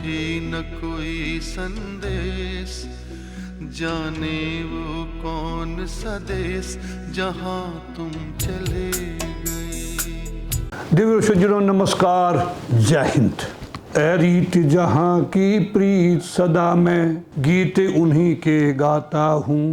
चिट्ठी न कोई संदेश, जाने वो कौन सा देश जहां तुम चले गए। दिव्य सज्जनों नमस्कार, जय हिंद। ऐ रीत जहां की प्रीत सदा मैं गीत उन्हीं के गाता हूँ।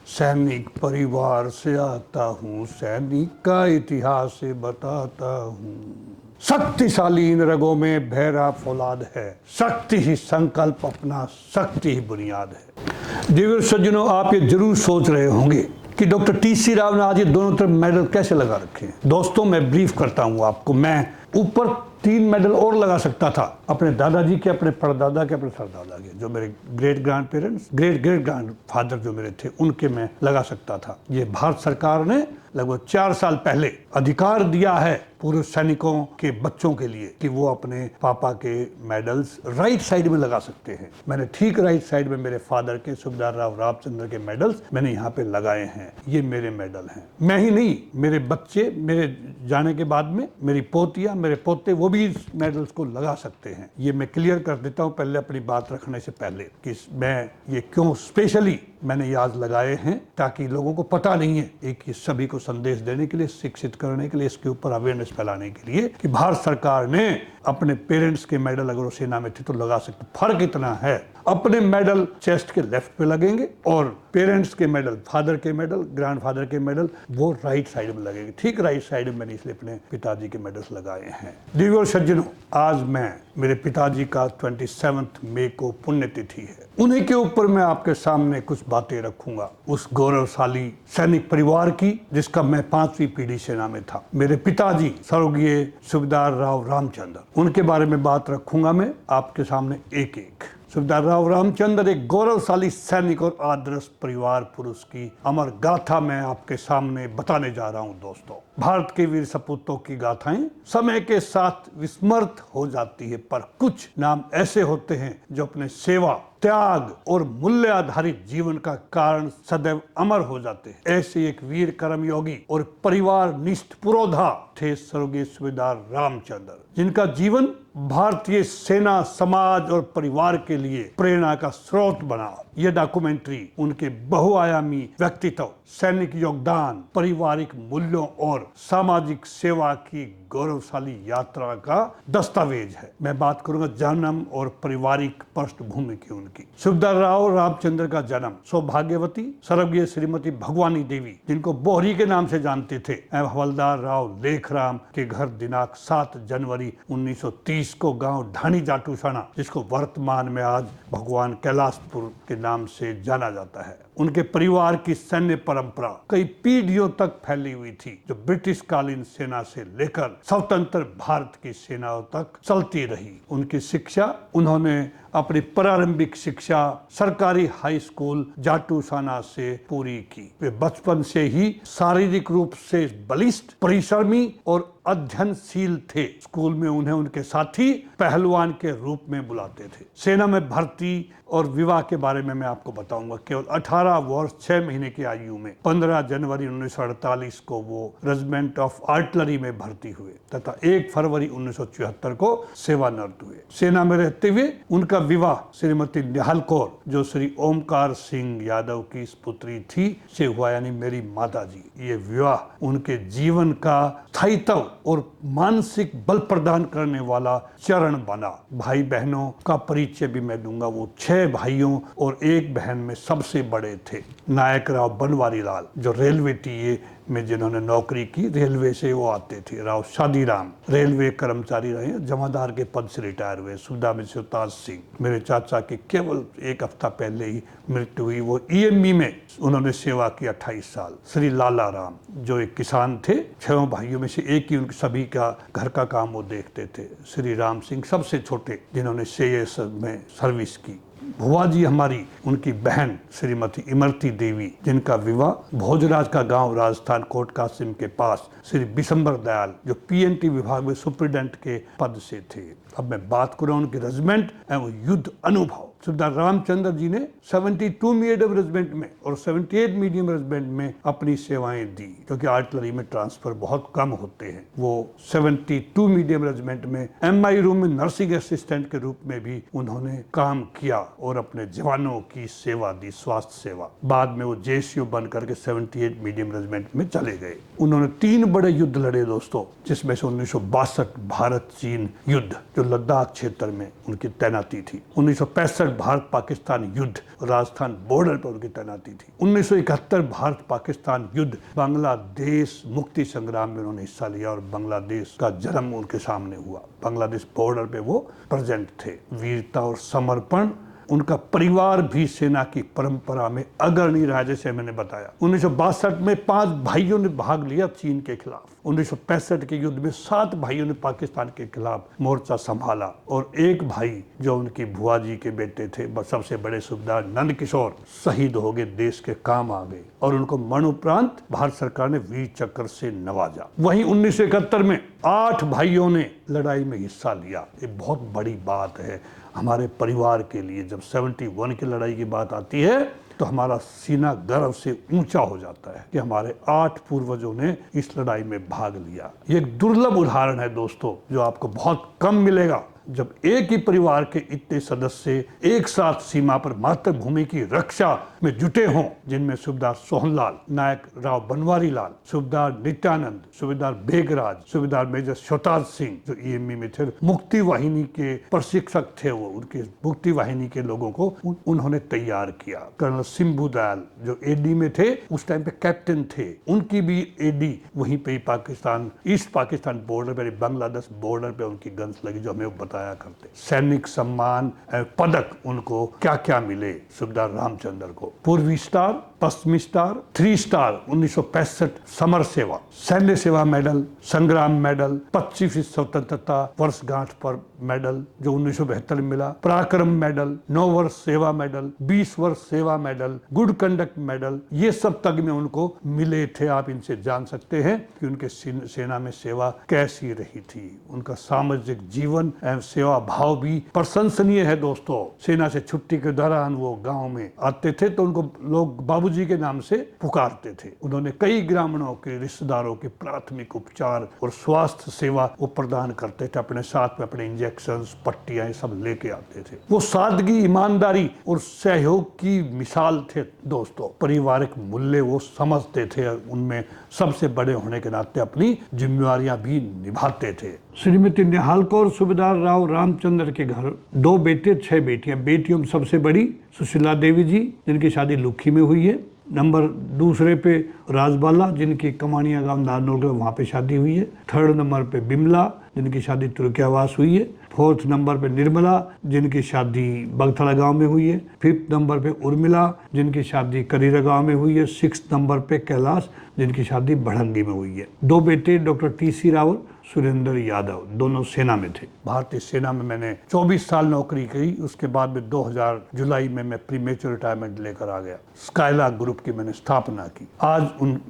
सैनिक परिवार से आता हूँ, सैनिक का इतिहास बताता हूँ। शक्तिशाली इन रगों में भैरा फौलाद है, शक्ति ही संकल्प अपना, शक्ति ही बुनियाद है। दिव्य सज्जनों, आप ये जरूर सोच रहे होंगे कि डॉक्टर टी.सी. राव ने आज ये दोनों तरफ मेडल कैसे लगा रखे हैं। दोस्तों, मैं ब्रीफ करता हूँ आपको। मैं ऊपर 3 मेडल और लगा सकता था, अपने दादाजी के, अपने परदादा के, अपने सरदादा के, जो मेरे great grand parents, great great grand father जो मेरे थे, उनके मैं लगा सकता था। ये भारत सरकार ने लगभग 4 साल पहले अधिकार दिया है पूर्व सैनिकों के बच्चों के लिए कि वो अपने पापा के मेडल्स राइट साइड में लगा सकते हैं। मैंने ठीक राइट साइड में मेरे फादर के, सुबेदार राव रामचंद्र के मेडल्स मैंने यहाँ पे लगाए हैं। ये मेरे मेडल हैं। मैं ही नहीं, मेरे बच्चे, मेरे जाने के बाद में मेरी पोतियां, मेरे पोते, वो भी इस मेडल्स को लगा सकते हैं। ये मैं क्लियर कर देता हूँ पहले, अपनी बात रखने से पहले, कि मैं ये क्यों स्पेशली मैंने ये आज लगाए हैं, ताकि लोगों को पता नहीं है, एक ये सभी को संदेश देने के लिए, शिक्षित करने के लिए, इसके ऊपर अवेयरनेस फैलाने के लिए कि भारत सरकार ने अपने पेरेंट्स के मेडल अगर वो सेना में थे तो लगा सकते। फर्क इतना है, अपने मेडल चेस्ट के लेफ्ट पे लगेंगे और पेरेंट्स के मेडल, फादर के मेडल, ग्रैंडफादर के मेडल वो राइट साइड में लगेंगे। ठीक राइट साइड में मैंने इसलिए अपने पिताजी के मेडल्स लगाए हैं। दिव्य सज्जनों, आज मैं, मेरे पिताजी का 27 मई को पुण्यतिथि है। उन्हीं के ऊपर मैं आपके सामने कुछ बातें रखूंगा, उस गौरवशाली सैनिक परिवार की जिसका मैं 5वीं पीढ़ी सेना में था। मेरे पिताजी स्वर्गीय सुबेदार राव रामचंद्र, उनके बारे में बात रखूंगा मैं आपके सामने एक एक। सुबेदार राव रामचंद्र एक गौरवशाली सैनिक और आदर्श परिवार पुरुष की अमर गाथा मैं आपके सामने बताने जा रहा हूं। दोस्तों, भारत के वीर सपूतों की गाथाएं समय के साथ विस्मृत हो जाती है, पर कुछ नाम ऐसे होते हैं जो अपने सेवा, त्याग और मूल्य आधारित जीवन का कारण सदैव अमर हो जाते हैं। ऐसे एक वीर कर्मयोगी और परिवार निष्ठ पुरोधा थे स्वर्गीय सुबेदार रामचंद्र, जिनका जीवन भारतीय सेना, समाज और परिवार के लिए प्रेरणा का स्रोत बना। यह डॉक्यूमेंट्री उनके बहुआयामी व्यक्तित्व, सैनिक योगदान, पारिवारिक मूल्यों और सामाजिक सेवा की गौरवशाली यात्रा का दस्तावेज है। मैं बात करूंगा जन्म और पारिवारिक पृष्ठभूमि की उनकी। सुबेदार राव रामचंद्र का जन्म सौभाग्यवती स्वर्गीय श्रीमती भगवानी देवी, जिनको बोहरी के नाम से जानते थे, एवं हवलदार राव लेखराम के घर दिनांक 7 जनवरी 1930 को गांव ढाणी जाटूसाना, जिसको वर्तमान में आज भगवान कैलाशपुर के नाम से जाना जाता है। उनके परिवार की सैन्य परंपरा कई पीढ़ियों तक फैली हुई थी, जो ब्रिटिश कालीन सेना से लेकर स्वतंत्र भारत की सेनाओं तक चलती रही। उनकी शिक्षा, उन्होंने अपनी प्रारंभिक शिक्षा सरकारी हाई स्कूल जाटूसाना से पूरी की। वे बचपन से ही शारीरिक रूप से बलिष्ठ, परिश्रमी और अध्ययनशील थे। स्कूल में उन्हें उनके साथी पहलवान के रूप में बुलाते थे। सेना में भर्ती और विवाह के बारे में मैं आपको बताऊंगा। केवल 18 वर्ष 6 महीने की आयु में 15 जनवरी 1948 को वो रेजिमेंट ऑफ आर्टिलरी में भर्ती हुए तथा 1 फरवरी 1974 को सेवानिवृत्त हुए। सेना में रहते हुए उनका विवाह श्रीमती निहाल कौर, जो श्री ओमकार सिंह यादव की पुत्री थी, से हुआ, यानी मेरी माता जी। ये विवाह उनके जीवन का स्थायित्व और मानसिक बल प्रदान करने वाला चरण बना। भाई बहनों का परिचय भी मैं दूंगा। वो 6 भाइयों और 1 बहन में सबसे बड़े थे। नायक राव बनवारी लाल, जो रेलवे टीए में जिन्होंने नौकरी की, रेलवे से वो आते थे। राव शादीराम रेलवे कर्मचारी रहे, जमादार के पद से रिटायर हुए। सुधा में सुताज सिंह, मेरे चाचा की केवल 1 हफ्ता पहले ही मृत्यु हुई, वो ईएमई में उन्होंने सेवा की 28 साल। श्री लाला राम, जो एक किसान थे, 6 भाइयों में से एक ही उनके सभी का घर का काम वो देखते थे। श्री राम सिंह सबसे छोटे, जिन्होंने सीएस में सर्विस की। भुआ जी हमारी, उनकी बहन श्रीमती इमरती देवी, जिनका विवाह भोजराज का गांव राजस्थान कोट कासिम के पास श्री बिशंबर दयाल, जो पीएनटी विभाग में सुप्रिटेंडेंट के पद से थे। अब मैं बात करूं उनके रेजिमेंट एवं युद्ध अनुभव। सरदार रामचंद्र जी ने 72 मीडियम रेजिमेंट में और 78 मीडियम रेजिमेंट में अपनी सेवाएं दी, क्योंकि आर्टिलरी में ट्रांसफर बहुत कम होते हैं। वो 72 मीडियम रेजिमेंट में MI रूम में नर्सिंग असिस्टेंट के रूप में भी उन्होंने काम किया और अपने जवानों की सेवा दी, स्वास्थ्य सेवा। बाद में वो JCO बन करके 78 मीडियम रेजिमेंट में चले गए। उन्होंने 3 बड़े युद्ध लड़े दोस्तों, जिसमें से 1962 भारत चीन युद्ध, जो लद्दाख क्षेत्र में उनकी तैनाती थी। 1965 भारत पाकिस्तान युद्ध, राजस्थान बॉर्डर पर उनकी तैनाती थी। 1971 भारत पाकिस्तान युद्ध, बांग्लादेश मुक्ति संग्राम में उन्होंने हिस्सा लिया और बांग्लादेश का जन्म उनके सामने हुआ। बांग्लादेश बॉर्डर पे वो प्रेजेंट थे। वीरता और समर्पण, उनका परिवार भी सेना की परंपरा में अग्रणी रहा, जैसे मैंने बताया। 1962 में 5 भाइयों ने भाग लिया चीन के खिलाफ। 1965 के युद्ध में 7 भाइयों ने पाकिस्तान के खिलाफ मोर्चा संभाला और एक भाई जो उनकी बुआ जी के बेटे थे, सबसे बड़े सूबेदार नंद किशोर, शहीद हो गए, देश के काम आ गए और उनको मरणोपरांत भारत सरकार ने वीर चक्र से नवाजा। वहीं 1971 में 8 भाइयों ने लड़ाई में हिस्सा लिया। ये बहुत बड़ी बात है हमारे परिवार के लिए। जब 71 की लड़ाई की बात आती है तो हमारा सीना गर्व से ऊंचा हो जाता है कि हमारे 8 पूर्वजों ने इस लड़ाई में भाग लिया। ये एक दुर्लभ उदाहरण है दोस्तों, जो आपको बहुत कम मिलेगा, जब एक ही परिवार के इतने सदस्य एक साथ सीमा पर मातृभूमि की रक्षा में जुटे हों, जिनमें सूबेदार सोहनलाल, नायक राव बनवारी लाल, सूबेदार नित्यानंद, सूबेदार बेगराज, सूबेदार मेजर शोताज सिंह जो EME में थे, मुक्ति वाहिनी के प्रशिक्षक थे, वो उनके मुक्ति वाहिनी के लोगों को उन्होंने तैयार किया। कर्नल सिंबू दयाल जो AD में थे, उस टाइम पे कैप्टन थे, उनकी भी AD वहीं पे पाकिस्तान, ईस्ट पाकिस्तान बॉर्डर पर, बांग्लादेश बॉर्डर पे उनकी गन्स लगी, जो हमें बताया करते। सैनिक सम्मान पदक उनको क्या क्या मिले सूबेदार रामचंद्र को? पूर्वी स्टार, पश्चिमी स्टार, 3 स्टार 1965 समर सेवा, सैन्य सेवा मेडल, संग्राम मेडल, 25वीं स्वतंत्रता वर्षगांठ पर मेडल जो 1972 में मिला, पराक्रम मेडल, 9 वर्ष सेवा मेडल, 20 वर्ष सेवा मेडल, गुड कंडक्ट मेडल, ये सब तक में उनको मिले थे। आप इनसे जान सकते हैं कि उनके सेना में सेवा कैसी रही थी। उनका सामाजिक जीवन एवं सेवा भाव भी प्रशंसनीय है दोस्तों। सेना से छुट्टी के दौरान वो गांव में आते थे तो उनको लोग बाबूजी के नाम से पुकारते थे। उन्होंने कई ग्रामीणों के रिश्तेदारों के प्राथमिक उपचार और स्वास्थ्य सेवा वो प्रदान करते थे। अपने साथ में अपने इंजेक्शंस, पट्टियां सब लेके आते थे। वो सादगी, ईमानदारी और सहयोग की मिसाल थे दोस्तों। पारिवारिक मूल्य वो समझते थे, उनमें सबसे बड़े होने के नाते अपनी जिम्मेवारियां भी निभाते थे। श्रीमती निहाल कौर सूबेदार राव रामचंद्र के घर 2 बेटे 6 बेटियां। बेटियों में सबसे बड़ी सुशीला देवी जी, जिनकी शादी लुखी में हुई है। नंबर दूसरे पे राजबाला, जिनकी कमानिया गांव नारनौल, वहाँ पे शादी हुई है। 3rd नंबर पे बिमला, जिनकी शादी तुर्कियावास हुई है। 4th नंबर पे निर्मला, जिनकी शादी बगथड़ा गांव में हुई है। 5th नंबर पे उर्मिला, जिनकी शादी करीरा गांव में हुई है। 6th नंबर पे कैलाश, जिनकी शादी भड़ंगी में हुई है। 2 बेटे डॉक्टर TC रावल, सुरेंद्र यादव, दोनों सेना में थे। भारतीय सेना में मैंने 24 साल नौकरी की। उसके बाद में 2000 जुलाई में मैं प्रीमेच्योर रिटायरमेंट लेकर आ गया। स्काइलार्क ग्रुप की मैंने स्थापना की। आज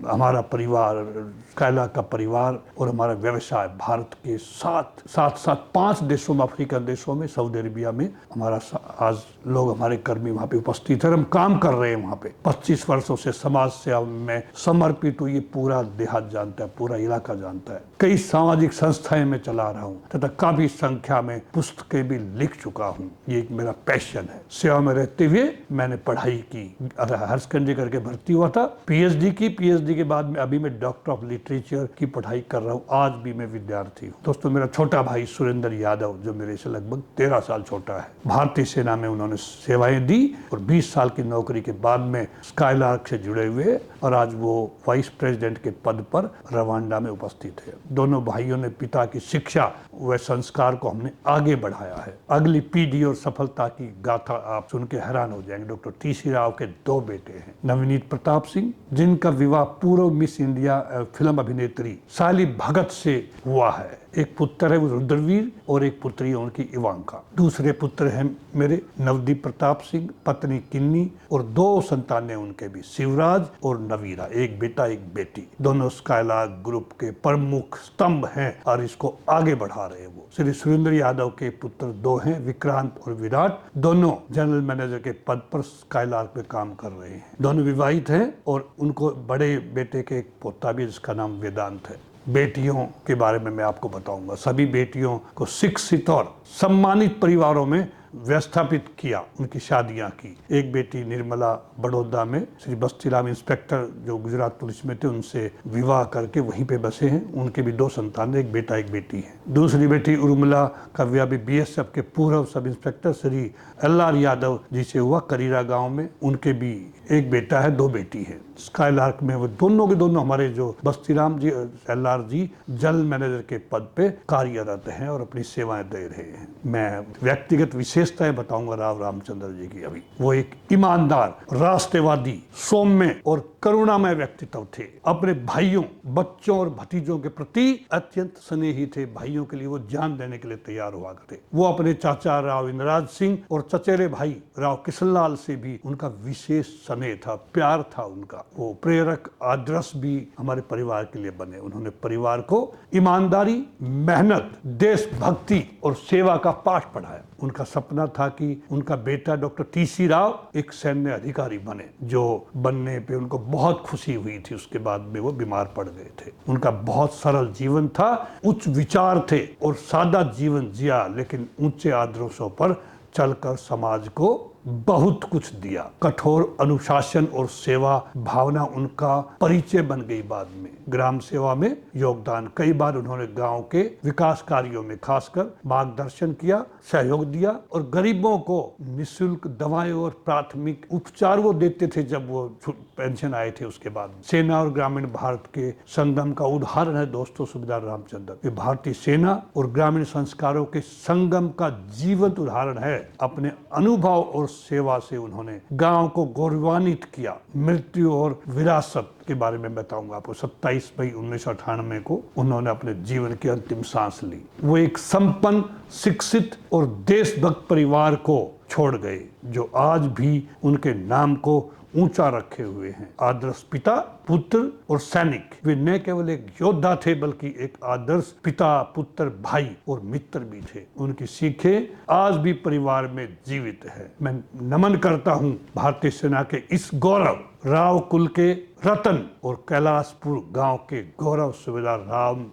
हमारा परिवार, स्काइलार्क का परिवार और हमारा व्यवसाय भारत के साथ 5 देशों में, अफ्रीकन देशों में, सऊदी अरेबिया में हमारा आज लोग, हमारे कर्मी वहाँ पे उपस्थित है। हम काम कर रहे हैं वहाँ पे। 25 वर्षों से समाज सेवा में समर्पित हुई, पूरा देहात जानता है, पूरा इलाका जानता है। कई सामाजिक संस्थाएं में चला रहा हूँ तथा काफी संख्या में पुस्तकें भी लिख चुका हूँ। ये एक मेरा पैशन है। सेवा में रहते हुए मैंने पढ़ाई की, हायर सेकेंडरी करके भर्ती हुआ था, PhD की। PhD के बाद में अभी मैं डॉक्टर ऑफ लिटरेचर की पढ़ाई कर रहा हूँ। आज भी मैं विद्यार्थी हूँ। दोस्तों, मेरा छोटा भाई सुरेंद्र यादव, जो मेरे से लगभग 13 साल छोटा है, भारतीय सेना में उन्होंने सेवाएं दी और 20 साल की नौकरी के बाद में स्काइलार्क से जुड़े हुए और आज वो वाइस प्रेसिडेंट के पद पर रवांडा में उपस्थित है। दोनों भाइयों ने पिता की शिक्षा व संस्कार को हमने आगे बढ़ाया है। अगली पीढ़ी और सफलता की गाथा आप सुन के हैरान हो जाएंगे। डॉक्टर TC राव के 2 बेटे हैं, नवनीत प्रताप सिंह, जिनका विवाह पूर्व मिस इंडिया फिल्म अभिनेत्री साली भगत से हुआ है। एक पुत्र है वो रुद्रवीर और एक पुत्री है उनकी इवांका। दूसरे पुत्र हैं मेरे नवदीप प्रताप सिंह, पत्नी किन्नी और 2 संतानें उनके भी, शिवराज और नवीरा, एक बेटा एक बेटी। दोनों स्काईलार्क ग्रुप के प्रमुख स्तंभ हैं और इसको आगे बढ़ा रहे हैं। वो श्री सुरेंद्र यादव के पुत्र 2 हैं, विक्रांत और विराट, दोनों जनरल मैनेजर के पद पर स्काईलार्क में काम कर रहे हैं। दोनों विवाहित हैं और उनको बड़े बेटे के एक पोता भी जिसका नाम वेदांत है। बेटियों के बारे में मैं आपको बताऊंगा। सभी बेटियों को शिक्षित और सम्मानित परिवारों में व्यवस्थापित किया, उनकी शादियां की। एक बेटी निर्मला बड़ौदा में श्री बस्तीराम इंस्पेक्टर जो गुजरात पुलिस में थे उनसे विवाह करके वहीं पे बसे हैं। उनके भी 2 संतान, एक बेटा एक बेटी है। दूसरी बेटी उर्मिला का विवाह भी बीएसएफ के पूर्व sub inspector Shri LR Yadav ji से हुआ, करीरा गांव में। उनके भी एक बेटा है, 2 बेटी है। स्काईलार्क में वो दोनों के दोनों हमारे जो बस्तीराम जी LR जी जनरल मैनेजर के पद पे कार्यरत हैं और अपनी सेवाएं दे रहे हैं। मैं व्यक्तिगत विशेषताएं बताऊंगा राव रामचंद्र जी की। अभी वो एक ईमानदार, राष्ट्रवादी, सौम्य और करुणामय व्यक्तित्व थे। अपने भाइयों, बच्चों और भतीजों के प्रति अत्यंत स्नेही थे। भाइयों के लिए वो जान देने के लिए तैयार हुआ करते। वो अपने चाचा राव इंद्रराज सिंह और चचेरे भाई राव किशनलाल से भी उनका विशेष स्नेह था, प्यार था उनका। वो प्रेरक आदर्श भी हमारे परिवार के लिए बने। उन्होंने परिवार को ईमानदारी, मेहनत, देशभक्ति और सेवा का पाठ पढ़ाया। उनका सपना था कि उनका बेटा डॉक्टर TC राव एक सैन्य अधिकारी बने, जो बनने पे उनको बहुत खुशी हुई थी। उसके बाद में वो बीमार पड़ गए थे। उनका बहुत सरल जीवन था, उच्च विचार थे और सादा जीवन जिया, लेकिन ऊंचे आदर्शों पर चलकर समाज को बहुत कुछ दिया। कठोर अनुशासन और सेवा भावना उनका परिचय बन गई। बाद में ग्राम सेवा में योगदान, कई बार उन्होंने गांव के विकास कार्यों में खासकर मार्गदर्शन किया, सहयोग दिया और गरीबों को निःशुल्क दवाएं और प्राथमिक उपचार वो देते थे जब वो पेंशन आए थे। उसके बाद सेना और ग्रामीण भारत के संगम का उदाहरण है दोस्तों सूबेदार रामचंद्र। ये भारतीय सेना और ग्रामीण संस्कारों के संगम का जीवंत उदाहरण है। अपने अनुभव और सेवा से उन्होंने गांव को गौरवान्वित किया। मृत्यु और विरासत के बारे में बताऊंगा आपको। 27 मई 1998 को उन्होंने अपने जीवन की अंतिम सांस ली। वो एक संपन्न, शिक्षित और देशभक्त परिवार को छोड़ गए जो आज भी उनके नाम को ऊंचा रखे हुए हैं। आदर्श पिता, पुत्र और सैनिक। वे न केवल एक योद्धा थे बल्कि एक आदर्श पिता, पुत्र, भाई और मित्र भी थे। उनकी सीखें आज भी परिवार में जीवित है। मैं नमन करता हूं भारतीय सेना के इस गौरव राव कुल के रतन और कैलाशपुर गांव के गौरव सूबेदार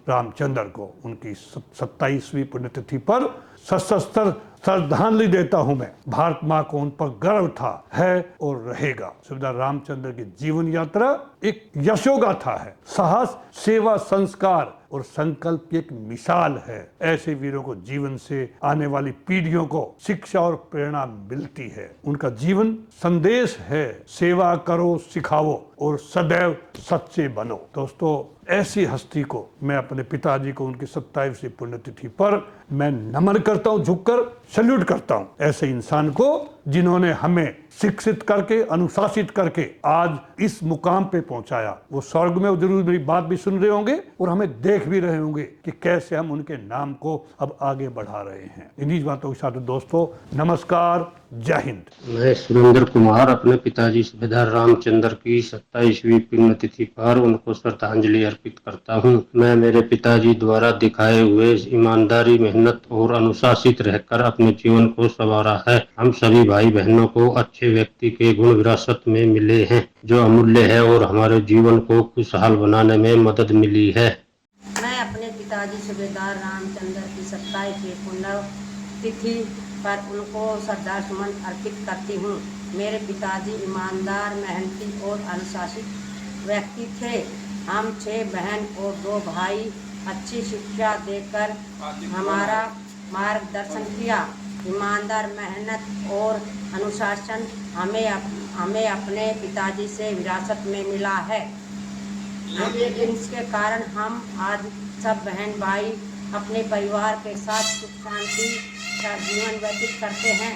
रामचंद्र को उनकी 27वीं पुण्यतिथि पर सशस्त्र श्रद्धांजलि देता हूं मैं। भारत माँ को उन पर गर्व था, है और रहेगा। सूबेदार रामचंद्र की जीवन यात्रा एक यशोगाथा है। साहस, सेवा, संस्कार और संकल्प की एक मिसाल है। ऐसे वीरों को जीवन से आने वाली पीढ़ियों को शिक्षा और प्रेरणा मिलती है। उनका जीवन संदेश है, सेवा करो, सिखाओ और सदैव सच्चे बनो। दोस्तों, ऐसी हस्ती को मैं अपने पिताजी को उनकी 27वीं पुण्यतिथि पर मैं नमन करता हूं, झुककर सैल्यूट करता हूं। ऐसे इंसान को जिन्होंने हमें शिक्षित करके, अनुशासित करके आज इस मुकाम पे पहुंचाया। वो स्वर्ग में जरूर मेरी बात भी सुन रहे होंगे और हमें देख भी रहे होंगे कि कैसे हम उनके नाम को अब आगे बढ़ा रहे हैं। इन्हीं बातों के साथ दोस्तों, नमस्कार, जय हिंद। मैं सुरेंद्र कुमार अपने पिताजी सूबेदार रामचंद्र की 27वीं पुण्यतिथि पर उनको श्रद्धांजलि अर्पित करता हूं। मैं मेरे पिताजी द्वारा दिखाए हुए ईमानदारी, मेहनत और अनुशासित रहकर अपने जीवन को संवारा है। हम सभी भाई बहनों को अच्छे व्यक्ति के गुण विरासत में मिले हैं जो अमूल्य है और हमारे जीवन को खुशहाल बनाने में मदद मिली है। मैं अपने पिताजी सूबेदार रामचंद्र की 27वीं पुण्यतिथि पर उनको श्रद्धासुमन अर्पित करती हूँ। मेरे पिताजी ईमानदार, मेहनती और अनुशासित व्यक्ति थे। हम 6 बहन और 2 भाई अच्छी शिक्षा देकर हमारा मार्गदर्शन किया। ईमानदार, मेहनत और अनुशासन हमें अपने पिताजी से विरासत में मिला है। इसके कारण हम आज सब बहन भाई अपने परिवार के साथ सुख शांति का जीवन व्यतीत करते हैं।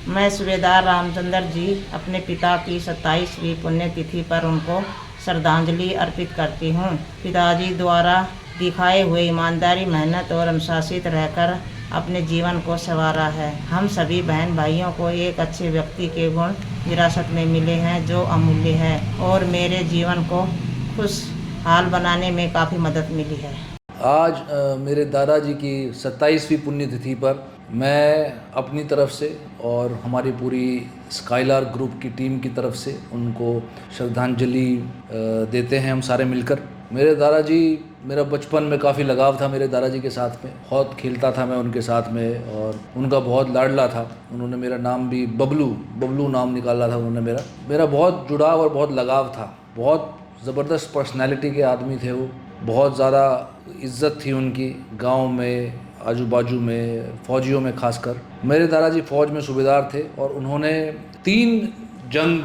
मैं सूबेदार रामचंद्र जी अपने पिता की 27वीं पुण्यतिथि पर उनको श्रद्धांजलि अर्पित करती हूँ। पिताजी द्वारा दिखाए हुए ईमानदारी, मेहनत और अनुशासित रहकर अपने जीवन को संवारा है। हम सभी बहन भाइयों को एक अच्छे व्यक्ति के गुण विरासत में मिले हैं जो अमूल्य है और मेरे जीवन को खुशहाल बनाने में काफ़ी मदद मिली है। आज मेरे दादाजी की 27वीं पुण्यतिथि पर मैं अपनी तरफ से और हमारी पूरी स्काईलार ग्रुप की टीम की तरफ से उनको श्रद्धांजलि देते हैं हम सारे मिलकर। मेरे दादाजी, मेरा बचपन में काफ़ी लगाव था मेरे दादाजी के साथ में, बहुत खेलता था मैं उनके साथ में और उनका बहुत लाडला था। उन्होंने मेरा नाम भी बबलू नाम निकाला था उन्होंने मेरा बहुत जुड़ाव और बहुत लगाव था। बहुत ज़बरदस्त पर्सनैलिटी के आदमी थे वो, बहुत ज़्यादा इज्जत थी उनकी गांव में, आजू बाजू में, फौजियों में खासकर। मेरे दादाजी फ़ौज में सूबेदार थे और उन्होंने 3 जंग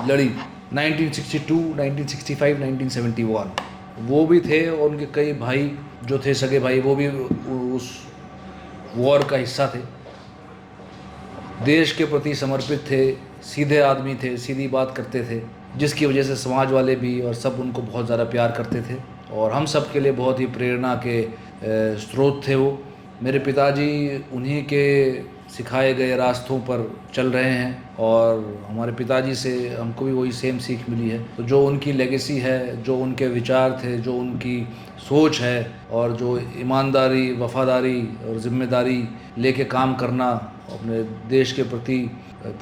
लड़ी, 1962, 1965, 1971। वो भी थे और उनके कई भाई जो थे सगे भाई, वो भी उस वॉर का हिस्सा थे। देश के प्रति समर्पित थे, सीधे आदमी थे, सीधी बात करते थे, जिसकी वजह से समाज वाले भी और सब उनको बहुत ज़्यादा प्यार करते थे और हम सब के लिए बहुत ही प्रेरणा के स्रोत थे वो। मेरे पिताजी उन्हीं के सिखाए गए रास्तों पर चल रहे हैं और हमारे पिताजी से हमको भी वही सेम सीख मिली है। तो जो उनकी लेगेसी है, जो उनके विचार थे, जो उनकी सोच है और जो ईमानदारी, वफादारी और ज़िम्मेदारी लेके काम करना, अपने देश के प्रति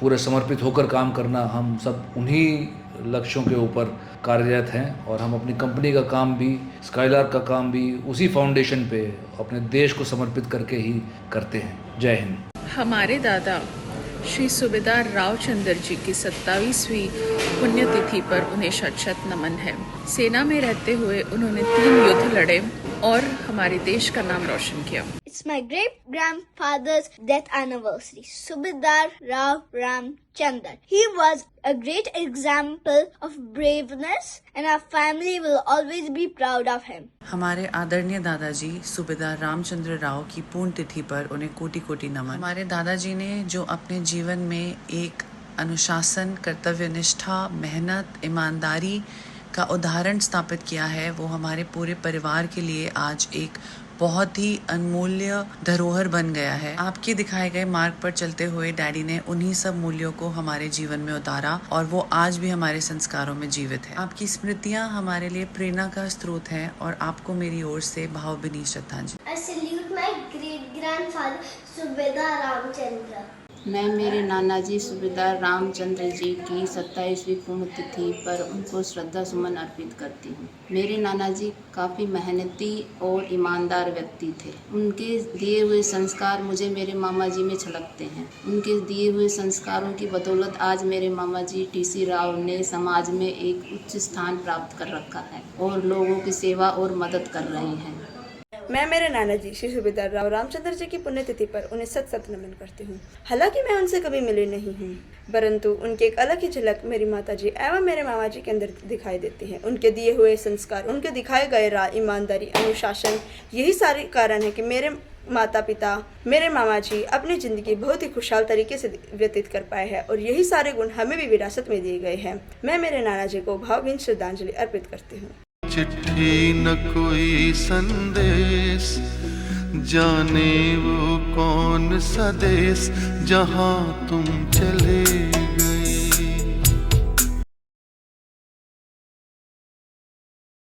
पूरे समर्पित होकर काम करना, हम सब उन्हीं लक्ष्यों के ऊपर कार्यरत हैं और हम अपनी कंपनी का काम भी, स्काईलार का काम भी उसी फाउंडेशन पे अपने देश को समर्पित करके ही करते हैं। जय हिंद। हमारे दादा श्री सूबेदार रावचंद्र जी की 27वीं पुण्यतिथि पर उन्हें शत-शत नमन है। सेना में रहते हुए उन्होंने 3 युद्ध लड़े और हमारे देश का नाम रोशन किया। It's my great grandfather's death anniversary, Subedar Rao Ramchandar. He was a great example of braveness and our family will always be proud of him. हमारे आदरणीय दादाजी सूबेदार रामचंद्र राव की पूर्ण तिथि पर उन्हें कोटि कोटि नमन। हमारे दादाजी ने जो अपने जीवन में एक अनुशासन, कर्तव्यनिष्ठा, मेहनत, ईमानदारी का उदाहरण स्थापित किया है, वो हमारे पूरे परिवार के लिए आज एक बहुत ही अनमूल्य धरोहर बन गया है। आपके दिखाए गए मार्ग पर चलते हुए डैडी ने उन्हीं सब मूल्यों को हमारे जीवन में उतारा और वो आज भी हमारे संस्कारों में जीवित है। आपकी स्मृतियाँ हमारे लिए प्रेरणा का स्रोत हैं और आपको मेरी ओर से भावभीनी श्रद्धांजलि। I salute my great grandfather Subedar Ramchandra. मैं मेरे नाना जी सूबेदार रामचंद्र जी की 27वीं पुण्यतिथि पर उनको श्रद्धा सुमन अर्पित करती हूँ। मेरे नाना जी काफ़ी मेहनती और ईमानदार व्यक्ति थे। उनके दिए हुए संस्कार मुझे मेरे मामा जी में छलकते हैं। उनके दिए हुए संस्कारों की बदौलत आज मेरे मामा जी टीसी राव ने समाज में एक उच्च स्थान प्राप्त कर रखा है और लोगों की सेवा और मदद कर रहे हैं। मैं मेरे नाना जी श्री सूबेदार राव रामचंद्र जी की पुण्यतिथि पर उन्हें सत नमन करती हूँ। हालांकि मैं उनसे कभी मिली नहीं हूँ, परंतु उनकी एक अलग ही झलक मेरी माता जी एवं मेरे मामा जी के अंदर दिखाई देती है। उनके दिए हुए संस्कार, उनके दिखाए गए राह, ईमानदारी, अनुशासन, यही सारे कारण है कि मेरे माता पिता, मेरे मामा जी अपनी ज़िंदगी बहुत ही खुशहाल तरीके से व्यतीत कर पाए हैं और यही सारे गुण हमें भी विरासत में दिए गए हैं। मैं मेरे नाना जी को भावभीनी श्रद्धांजलि अर्पित करती हूँ। चिट्ठी न कोई संदेश, जाने वो कौन सा देश जहाँ तुम चले गए।